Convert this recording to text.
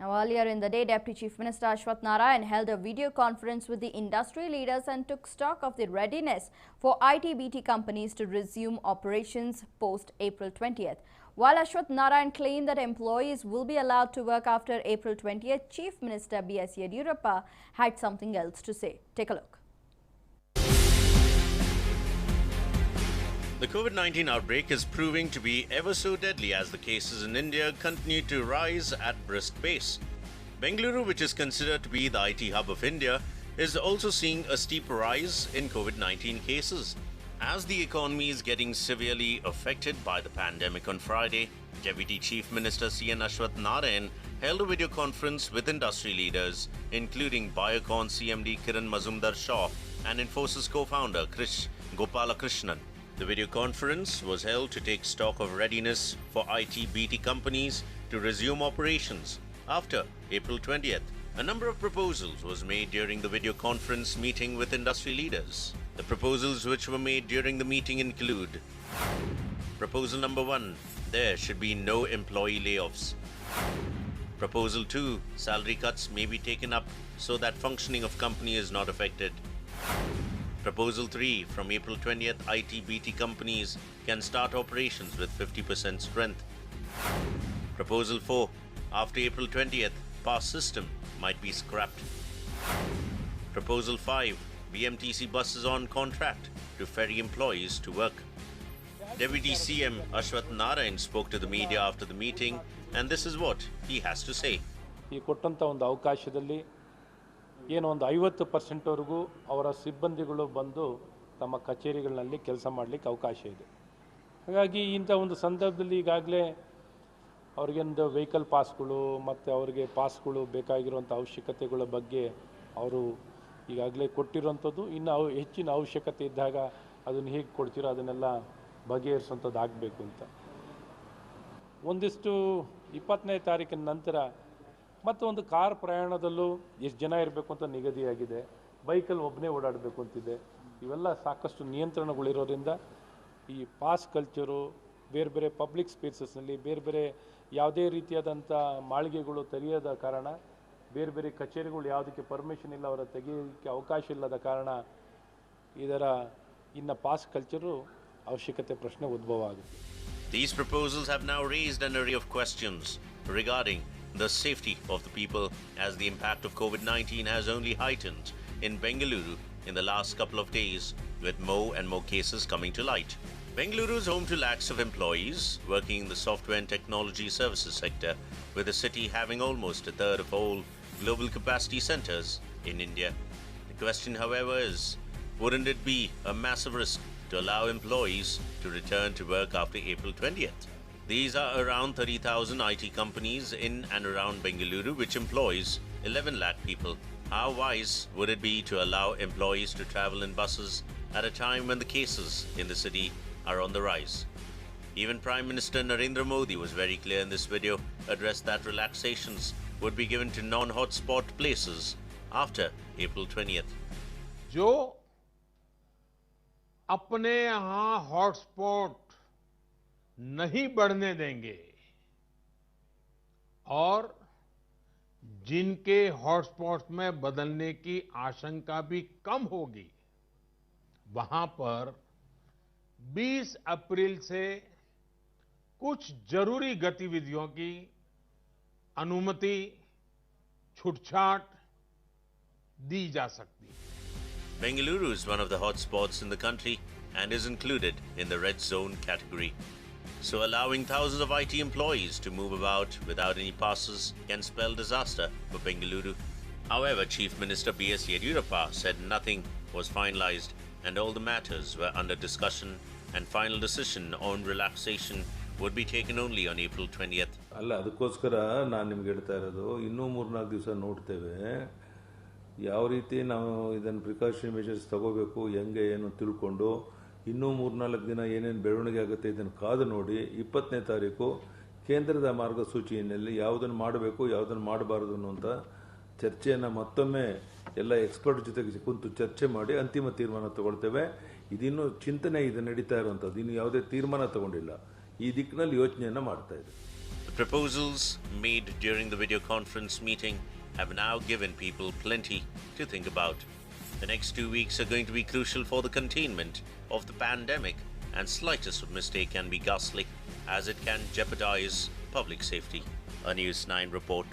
Now, earlier in the day, Deputy Chief Minister Ashwath Narayan held a video conference with the industry leaders and took stock of the readiness for IT/BT companies to resume operations post-April 20th. While Ashwath Narayan claimed that employees will be allowed to work after April 20th, Chief Minister B.S. Yediyurappa had something else to say. Take a look. The COVID-19 outbreak is proving to be ever so deadly as the cases in India continue to rise at brisk pace. Bengaluru, which is considered to be the IT hub of India, is also seeing a steep rise in COVID-19 cases. As the economy is getting severely affected by the pandemic on Friday, Deputy Chief Minister C.N. Ashwath Narayan held a video conference with industry leaders, including Biocon CMD Kiran Mazumdar-Shaw and Infosys co-founder Krish Gopalakrishnan. The video conference was held to take stock of readiness for IT/BT companies to resume operations after April 20th. A number of proposals was made during the video conference meeting with industry leaders. The proposals which were made during the meeting include: Proposal number 1, there should be no employee layoffs. Proposal 2, salary cuts may be taken up so that functioning of company is not affected. Proposal 3, from April 20th, IT/BT companies can start operations with 50% strength. Proposal 4, after April 20th, pass system might be scrapped. Proposal 5, BMTC buses on contract to ferry employees to work. Deputy CM Ashwath Narayan spoke to the media after the meeting, and this is what he has to say. ಏನು ಒಂದು 50% ಅವರ ಸಿಬ್ಬಂದಿಗಳು ಬಂದು ತಮ್ಮ ಕಚೇರಿಗಳಲ್ಲಿ ಕೆಲಸ ಮಾಡಲಿಕ್ಕೆ ಅವಕಾಶ ಇದೆ. ಹಾಗಾಗಿ ಇಂಥ ಒಂದು ಸಂದರ್ಭದಲ್ಲಿ ಈಗಾಗಲೇ ಅವ್ರಿಗೊಂದು ವೆಹಿಕಲ್ ಪಾಸ್ಗಳು ಮತ್ತು ಅವರಿಗೆ ಪಾಸ್ಗಳು ಬೇಕಾಗಿರುವಂಥ ಅವಶ್ಯಕತೆಗಳ ಬಗ್ಗೆ ಅವರು ಈಗಾಗಲೇ ಕೊಟ್ಟಿರುವಂಥದ್ದು. ಇನ್ನು ಹೆಚ್ಚಿನ ಅವಶ್ಯಕತೆ ಇದ್ದಾಗ ಅದನ್ನು ಹೇಗೆ ಕೊಡ್ತೀರೋ ಅದನ್ನೆಲ್ಲ ಬಗೆಹರಿಸುವಂಥದ್ದು ಆಗಬೇಕು ಅಂತ. ಒಂದಿಷ್ಟು 20ನೇ ತಾರೀಕಿನ ನಂತರ ಮತ್ತು ಒಂದು ಕಾರ್ ಪ್ರಯಾಣದಲ್ಲೂ ಎಷ್ಟು ಜನ ಇರಬೇಕು ಅಂತ ನಿಗದಿಯಾಗಿದೆ. ಬೈಕಲ್ಲಿ ಒಬ್ಬನೇ ಓಡಾಡಬೇಕು ಅಂತಿದೆ. ಇವೆಲ್ಲ ಸಾಕಷ್ಟು ನಿಯಂತ್ರಣಗಳಿರೋದ್ರಿಂದ ಈ ಪಾಸ್ ಕಲ್ಚರು ಬೇರೆ ಬೇರೆ ಪಬ್ಲಿಕ್ ಸ್ಪೇಸಸ್ನಲ್ಲಿ ಬೇರೆ ಬೇರೆ ಯಾವುದೇ ರೀತಿಯಾದಂಥ ಮಾಳಿಗೆಗಳು ತೆರೆಯದ ಕಾರಣ, ಬೇರೆ ಬೇರೆ ಕಚೇರಿಗಳು ಯಾವುದಕ್ಕೆ ಪರ್ಮಿಷನ್ ಇಲ್ಲ, ಅವರ ತೆಗೆಯೋಕ್ಕೆ ಅವಕಾಶ ಇಲ್ಲದ ಕಾರಣ ಇದರ ಇನ್ನು ಪಾಸ್ ಕಲ್ಚರು ಅವಶ್ಯಕತೆ ಪ್ರಶ್ನೆ ಉದ್ಭವ ಆಗುತ್ತೆ. These proposals have now raised an array of questions regarding the safety of the people, as the impact of COVID-19 has only heightened in Bengaluru in the last couple of days, with more and more cases coming to light. Bengaluru is home to lakhs of employees working in the software and technology services sector, with the city having almost a third of all global capacity centers in India. The question, however, is, wouldn't it be a massive risk to allow employees to return to work after April 20th? These are around 30,000 IT companies in and around Bengaluru, which employs 11 lakh people. How wise would it be to allow employees to travel in buses at a time when the cases in the city are on the rise? Even Prime Minister Narendra Modi was very clear in this video, addressed that relaxations would be given to non-hotspot places after April 20th. जो अपने यहाँ hotspot नहीं बढ़ने देंगे और जिनके hotspots में बदलने की आशंका भी कम होगी, वहां पर 20 अप्रैल से कुछ जरूरी गतिविधियों की अनुमति, छूटछाट दी जा सकती है. Bengaluru is one of the hotspots in the country and is included in the red zone category. So allowing thousands of IT employees to move about without any passes can spell disaster for Bengaluru. However, Chief Minister B.S. Yediyurappa said nothing was finalized and all the matters were under discussion, and final decision on relaxation would be taken only on April 20th. ಅಲ್ಲ, ಅದಕ್ಕೋಸ್ಕರ ನಾನು ನಿಮ್ಗೆ ಹೇಳ್ತಾ ಇರೋದು, ಇನ್ನೂ 3-4 ದಿವಸ ನೋಡ್ತೇವೆ ಯಾವ ರೀತಿ ನಾವು ಇದನ್ನು ಪ್ರಿಕಾಷನರಿ ಮೆಷರ್ಸ್ ತಗೋಬೇಕು, ಹೆಂಗೆ ಏನು ತಿಳ್ಕೊಂಡು ಇನ್ನೂ 3-4 ದಿನ ಏನೇನು ಬೆಳವಣಿಗೆ ಆಗುತ್ತೆ ಇದನ್ನು ಕಾದು ನೋಡಿ 20ನೇ ತಾರೀಕು ಕೇಂದ್ರದ ಮಾರ್ಗಸೂಚಿಯಲ್ಲಿ ಯಾವುದನ್ನು ಮಾಡಬೇಕು ಯಾವುದನ್ನು ಮಾಡಬಾರದು ಅನ್ನುವಂಥ ಚರ್ಚೆಯನ್ನು ಮತ್ತೊಮ್ಮೆ ಎಲ್ಲ ಎಕ್ಸ್ಪರ್ಟ್ ಜೊತೆಗೆ ಕುಂತು ಚರ್ಚೆ ಮಾಡಿ ಅಂತಿಮ ತೀರ್ಮಾನ ತಗೊಳ್ತೇವೆ. ಇದಿನ್ನೂ ಚಿಂತನೆ ಇದು ನಡೀತಾ ಇರುವಂಥದ್ದು, ಇನ್ನು ಯಾವುದೇ ತೀರ್ಮಾನ ತಗೊಂಡಿಲ್ಲ. ಈ ದಿಕ್ಕಿನಲ್ಲಿ ಯೋಚನೆಯನ್ನು ಮಾಡ್ತಾ ಇದೆ. The proposals made during the video conference meeting have now given people plenty to think about. The next 2 weeks are going to be crucial for the containment of the pandemic, and slightest mistake can be ghastly, as it can jeopardize public safety. A News 9 report.